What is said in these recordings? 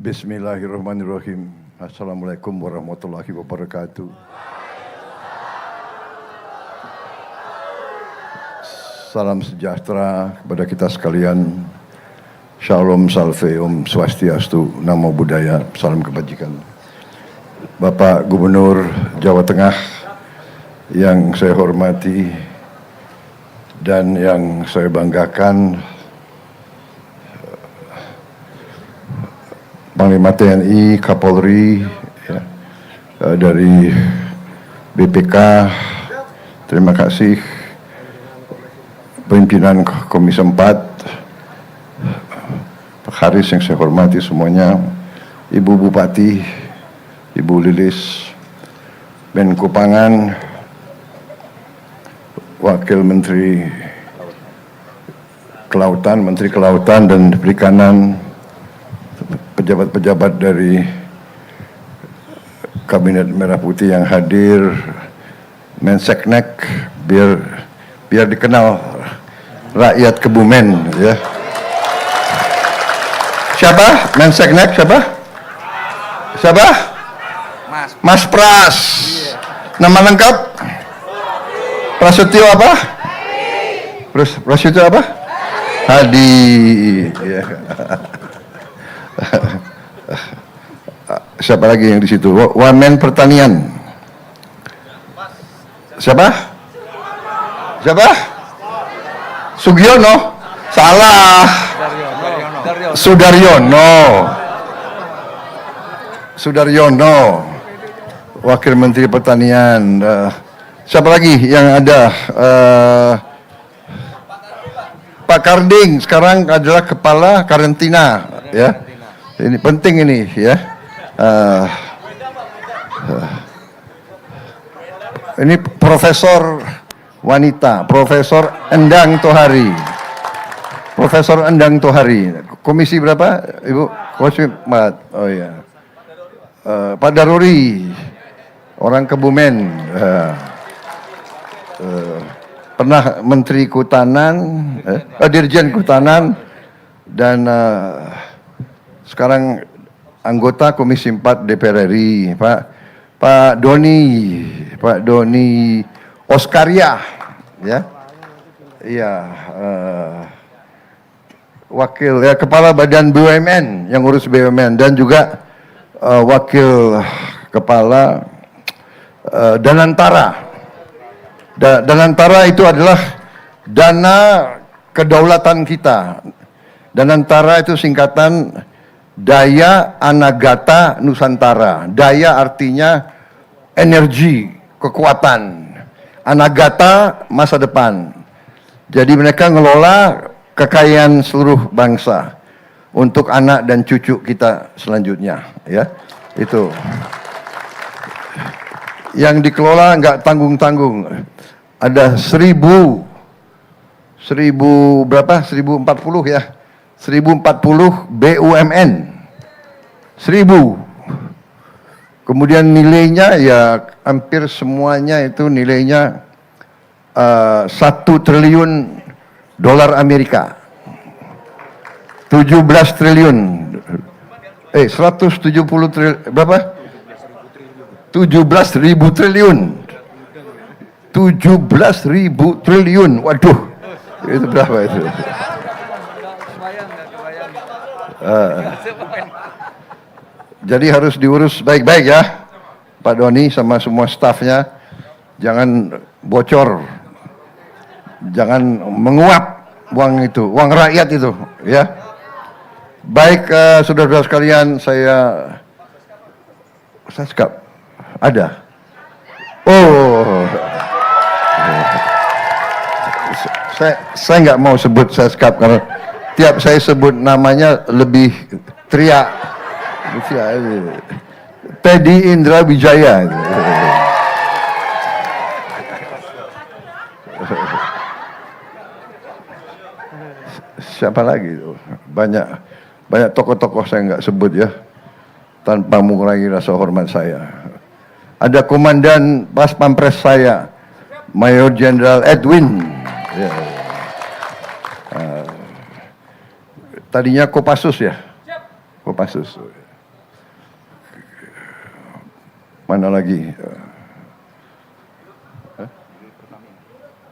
Bismillahirrahmanirrahim. Assalamualaikum warahmatullahi wabarakatuh. Salam sejahtera kepada kita sekalian. Shalom, salve, om swastiastu, namo buddhaya, salam kebajikan. Bapak Gubernur Jawa Tengah yang saya hormati dan yang saya banggakan, Panglima TNI, Kapolri, ya, dari BPK, terima kasih, pimpinan Komisi 4, Pak Haris yang saya hormati semuanya, Ibu Bupati, Ibu Lilis, Menko Pangan, Wakil Menteri Kelautan, Menteri Kelautan dan Perikanan, pejabat-pejabat dari Kabinet Merah Putih yang hadir, Menseknek, biar dikenal rakyat Kebumen, ya. Siapa? Menseknek siapa? Siapa? Mas Pras. Nama lengkap? Prasetyo apa? Prasetyo apa? Hadi. Ya. Siapa lagi yang di situ? Wamen Pertanian. Siapa? Siapa? Sugiono? Salah. Sudaryono. Wakil Menteri Pertanian. Siapa lagi yang ada? Pak Karding sekarang adalah kepala karantina, ya. Ini penting ini, ya. Ini Profesor wanita, Profesor Endang Tohari. Profesor Endang Tohari. Komisi berapa, Ibu? Komisi 4. Oh iya. Pak Daruri, orang Kebumen. Pernah Menteri Kehutanan, Dirjen Kehutanan, dan sekarang anggota Komisi 4 DPR RI, Pak Doni Oskaria, ya, iya, wakil, ya, Kepala Badan BUMN yang ngurus BUMN, dan juga wakil Kepala Danantara. Danantara itu adalah dana kedaulatan kita. Danantara itu singkatan Daya Anagata Nusantara. Daya artinya energi, kekuatan. Anagata masa depan. Jadi mereka ngelola kekayaan seluruh bangsa untuk anak dan cucu kita selanjutnya, ya. Itu yang dikelola nggak tanggung-tanggung. Ada 1040 ya. 1040 BUMN, 1000. Kemudian nilainya ya hampir semuanya itu nilainya 1 triliun dolar Amerika, 17 triliun, 170 triliun, berapa? 17.000 triliun, 17.000 triliun, waduh, itu berapa itu? Jadi harus diurus baik-baik ya, Pak Doni sama semua stafnya, jangan bocor, jangan menguap uang itu, uang rakyat itu, ya. Baik, saudara-saudara sekalian, saya sekap ada. Oh, saya nggak mau sebut saya sekap karena tiap saya sebut namanya lebih teriak. Teddy Indra Wijaya. Siapa lagi? Banyak tokoh-tokoh saya nggak sebut ya, tanpa mengurangi rasa hormat saya. Ada Komandan Pas Pampres saya, Mayor Jenderal Edwin. Ya. Tadinya Kopassus ya, Kopassus. Mana lagi?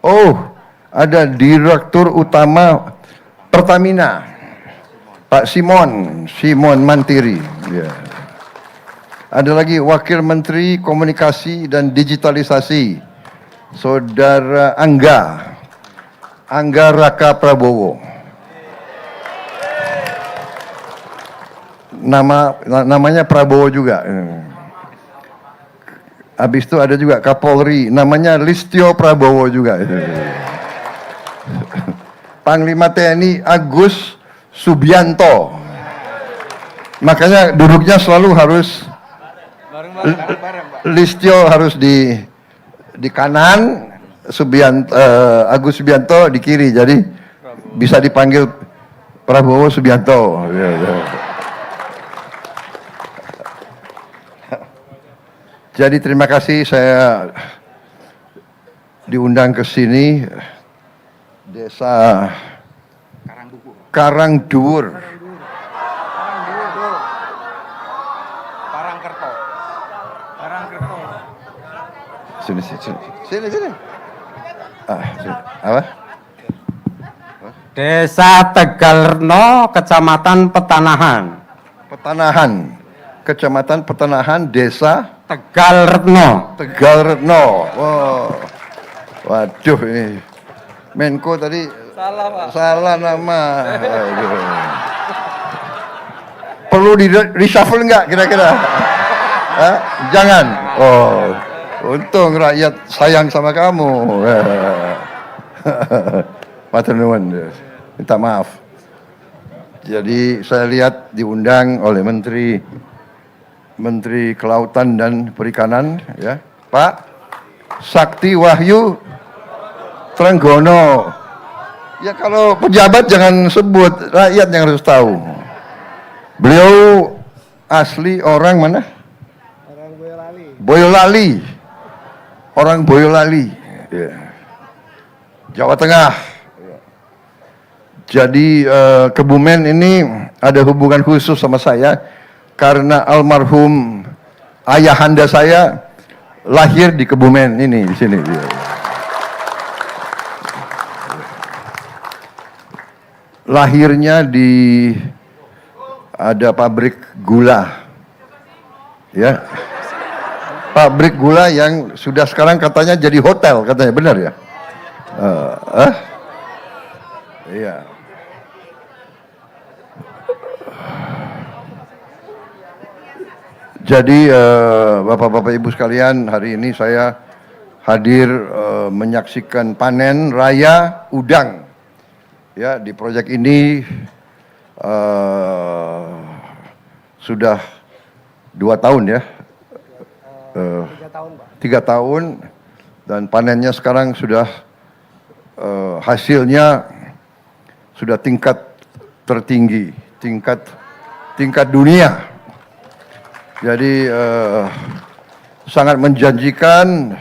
Oh, ada Direktur Utama Pertamina, Pak Simon Mantiri. Ya. Ada lagi Wakil Menteri Komunikasi dan Digitalisasi, Saudara Angga Raka Prabowo. Namanya Prabowo juga. Habis itu ada juga Kapolri, namanya Listio Prabowo juga. Panglima TNI Agus Subianto. Makanya duduknya selalu harus Listio harus di kanan, Agus Subianto di kiri. Jadi bisa dipanggil Prabowo Subianto. Jadi terima kasih saya diundang ke sini, Desa Karangduwur. Sini. Sini. Apa? Desa Tegalreno, Kecamatan Petanahan. Kecamatan Petanahan, Desa Tegalreno. Wow. Waduh ini. Menko tadi salah, Pak. Salah nama. Aduh. Perlu di reshuffle enggak kira-kira? Jangan. Oh. Untung rakyat sayang sama kamu. Matur nuwun. Minta maaf. Jadi saya lihat diundang oleh Menteri Kelautan dan Perikanan, ya, Pak Sakti Wahyu Trenggono. Ya kalau pejabat jangan sebut, rakyat yang harus tahu. Beliau asli orang mana? Orang Boyolali. Boyolali. Orang Boyolali. Ya. Jawa Tengah. Jadi Kebumen ini ada hubungan khusus sama saya. Karena almarhum ayahanda saya lahir di Kebumen ini, di sini. Lahirnya di ada pabrik gula, ya, pabrik gula yang sudah sekarang katanya jadi hotel, katanya, benar ya? Iya. Jadi Bapak-Bapak Ibu sekalian, hari ini saya hadir menyaksikan panen raya udang. Ya, di proyek ini sudah 2 tahun ya. 3 tahun, Pak. 3 tahun dan panennya sekarang sudah hasilnya sudah tingkat tertinggi, tingkat dunia. Jadi sangat menjanjikan.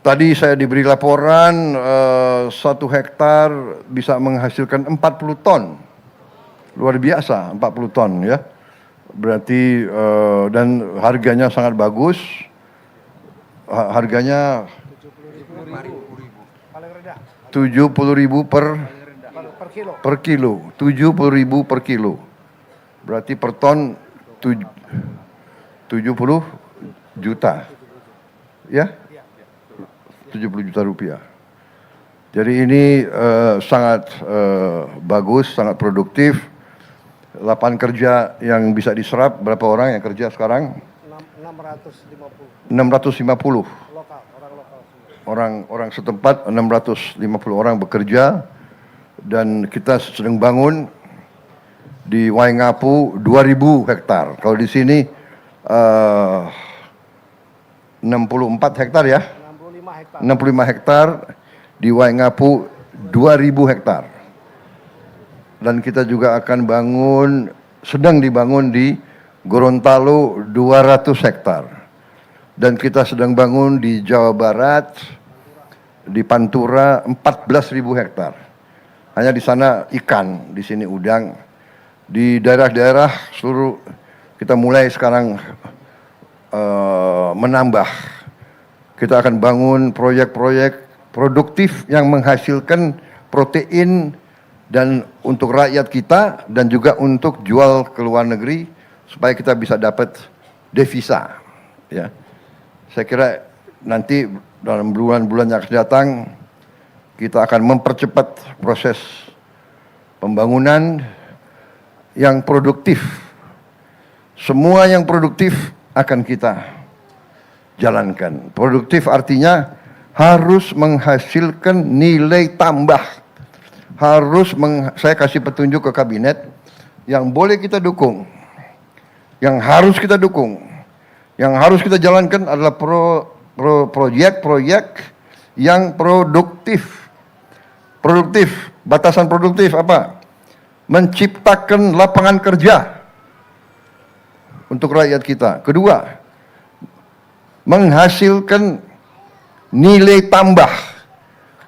Tadi saya diberi laporan 1 hektar bisa menghasilkan 40 ton. Luar biasa, 40 ton ya. Berarti dan harganya sangat bagus. Harganya 70.000 per kilo. 70.000 per kilo. Berarti per ton 70 juta. Ya? 70 juta rupiah. Jadi ini sangat bagus, sangat produktif. Lapangan kerja yang bisa diserap, berapa orang yang kerja sekarang? 650. Orang setempat 650 orang bekerja. Dan kita sedang bangun di Waingapu 2000 hektar. Kalau di sini 64 hektar ya? 65 hektar, di Waingapu 2000 hektar. Dan kita juga akan sedang dibangun di Gorontalo 200 hektar. Dan kita sedang bangun di Jawa Barat, di Pantura 14.000 hektar. Hanya di sana ikan, di sini udang. Di daerah-daerah seluruh kita mulai sekarang menambah. Kita akan bangun proyek-proyek produktif yang menghasilkan protein dan untuk rakyat kita dan juga untuk jual ke luar negeri supaya kita bisa dapat devisa. Ya, saya kira nanti dalam bulan-bulan yang akan datang kita akan mempercepat proses pembangunan yang produktif. Semua yang produktif akan kita jalankan. Produktif artinya harus menghasilkan nilai tambah. Saya kasih petunjuk ke kabinet yang boleh kita dukung, yang harus kita dukung, yang harus kita jalankan adalah proyek-proyek yang produktif. Produktif, batasan produktif apa? Menciptakan lapangan kerja untuk rakyat kita. Kedua, menghasilkan nilai tambah,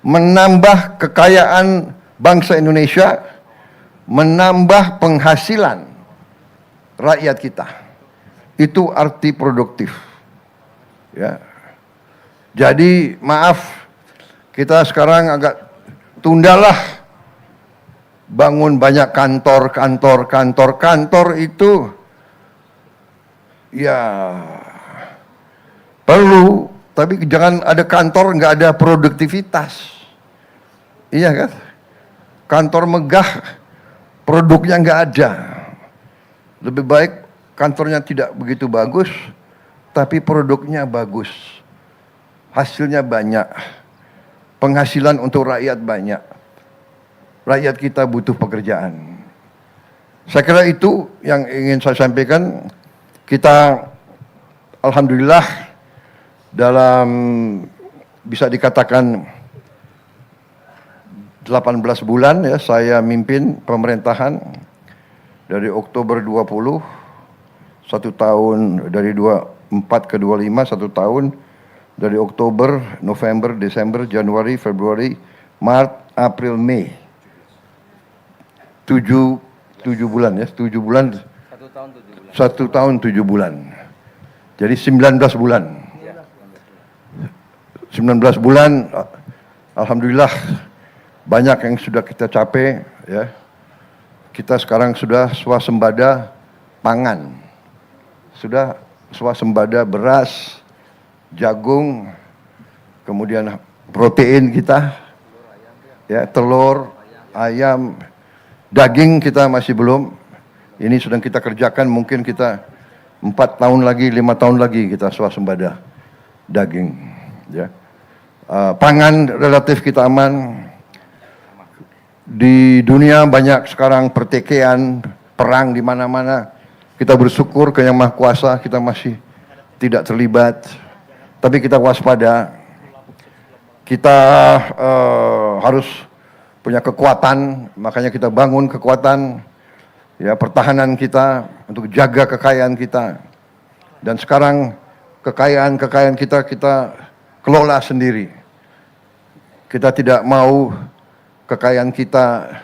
menambah kekayaan bangsa Indonesia, menambah penghasilan rakyat kita. Itu arti produktif. Ya. Jadi maaf, kita sekarang agak tundalah bangun banyak kantor itu ya perlu, tapi jangan ada kantor nggak ada produktivitas. Iya kan? Kantor megah, produknya nggak ada. Lebih baik kantornya tidak begitu bagus, tapi produknya bagus. Hasilnya banyak. Penghasilan untuk rakyat banyak. Rakyat kita butuh pekerjaan. Saya kira itu yang ingin saya sampaikan. Kita alhamdulillah dalam bisa dikatakan 18 bulan ya saya mimpin pemerintahan dari Oktober 20, 1 tahun dari 24 ke 25, 1 tahun dari Oktober, November, Desember, Januari, Februari, Maret, April, Mei. 7 bulan ya, 7 bulan. 1 tahun 7 bulan. Jadi 19 bulan. 19 bulan, alhamdulillah banyak yang sudah kita capai ya. Kita sekarang sudah swasembada pangan. Sudah swasembada beras, jagung, kemudian protein kita, ya, telur, ayam, daging kita masih belum. Ini sedang kita kerjakan, mungkin kita 4 tahun lagi, 5 tahun lagi kita swasembada daging. Ya. Pangan relatif kita aman. Di dunia banyak sekarang pertikaian, perang di mana-mana. Kita bersyukur ke Yang Maha Kuasa kita masih tidak terlibat. Tapi kita waspada. Kita harus punya kekuatan, makanya kita bangun kekuatan ya pertahanan kita untuk jaga kekayaan kita. Dan sekarang kekayaan kita kelola sendiri. Kita tidak mau kekayaan kita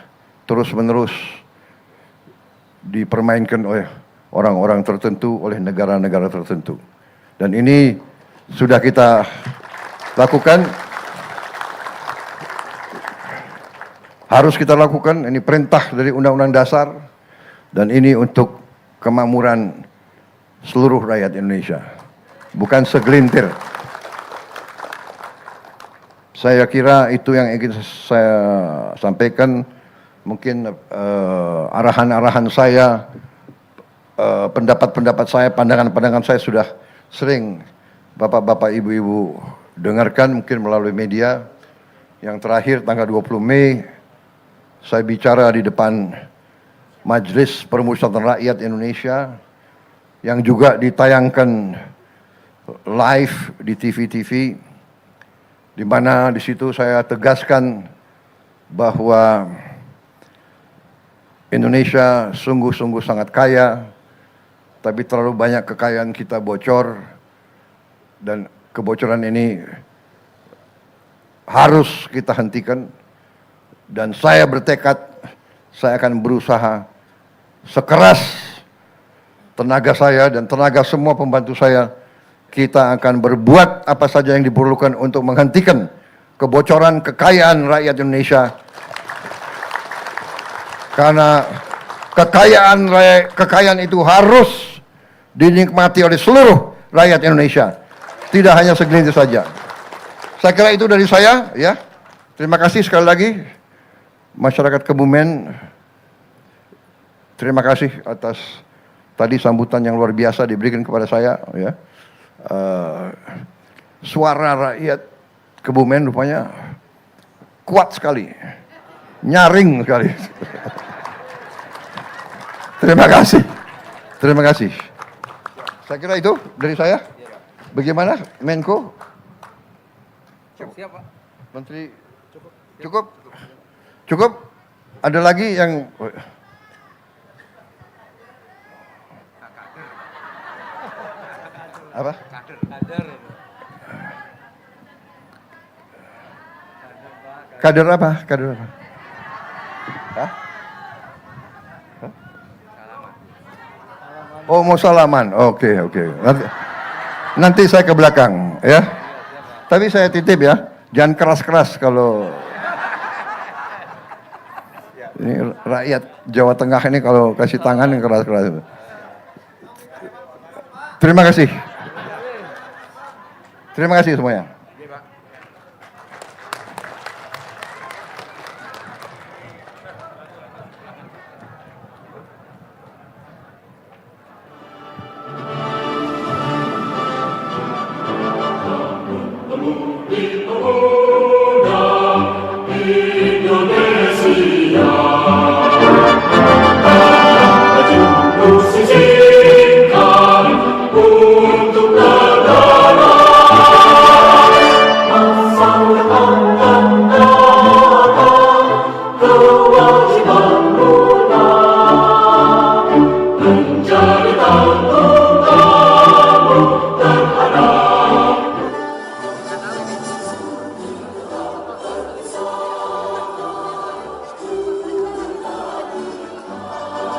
terus-menerus dipermainkan oleh orang-orang tertentu, oleh negara-negara tertentu. Dan ini sudah kita lakukan, harus kita lakukan, ini perintah dari Undang-Undang Dasar, dan ini untuk kemakmuran seluruh rakyat Indonesia, bukan segelintir. Saya kira itu yang ingin saya sampaikan. Mungkin arahan-arahan saya, pendapat-pendapat saya, pandangan-pandangan saya sudah sering bapak-bapak, ibu-ibu dengarkan mungkin melalui media. Yang terakhir tanggal 20 Mei, saya bicara di depan Majelis Permusyawaratan Rakyat Indonesia yang juga ditayangkan live di TV-TV. Di mana di situ saya tegaskan bahwa Indonesia sungguh-sungguh sangat kaya, tapi terlalu banyak kekayaan kita bocor, dan kebocoran ini harus kita hentikan. Dan saya bertekad, saya akan berusaha sekeras tenaga saya dan tenaga semua pembantu saya kita akan berbuat apa saja yang diperlukan untuk menghentikan kebocoran kekayaan rakyat Indonesia. Karena kekayaan itu harus dinikmati oleh seluruh rakyat Indonesia, tidak hanya segelintir saja. Saya kira itu dari saya, ya. Terima kasih sekali lagi masyarakat Kebumen. Terima kasih atas tadi sambutan yang luar biasa diberikan kepada saya, ya. Suara rakyat Kebumen rupanya kuat sekali, nyaring sekali. Terima kasih, terima kasih. Saya kira itu dari saya. Bagaimana, Menko? Siap, Pak. Menteri, cukup? Cukup? Ada lagi yang... Apa? Kader apa? Kader apa? Hah? Hah? Oh, mau salaman. Oke. Nanti saya ke belakang, ya. Tapi saya titip ya, jangan keras-keras kalau ini rakyat Jawa Tengah ini kalau kasih tangan yang keras-keras. Terima kasih. Terima kasih semuanya.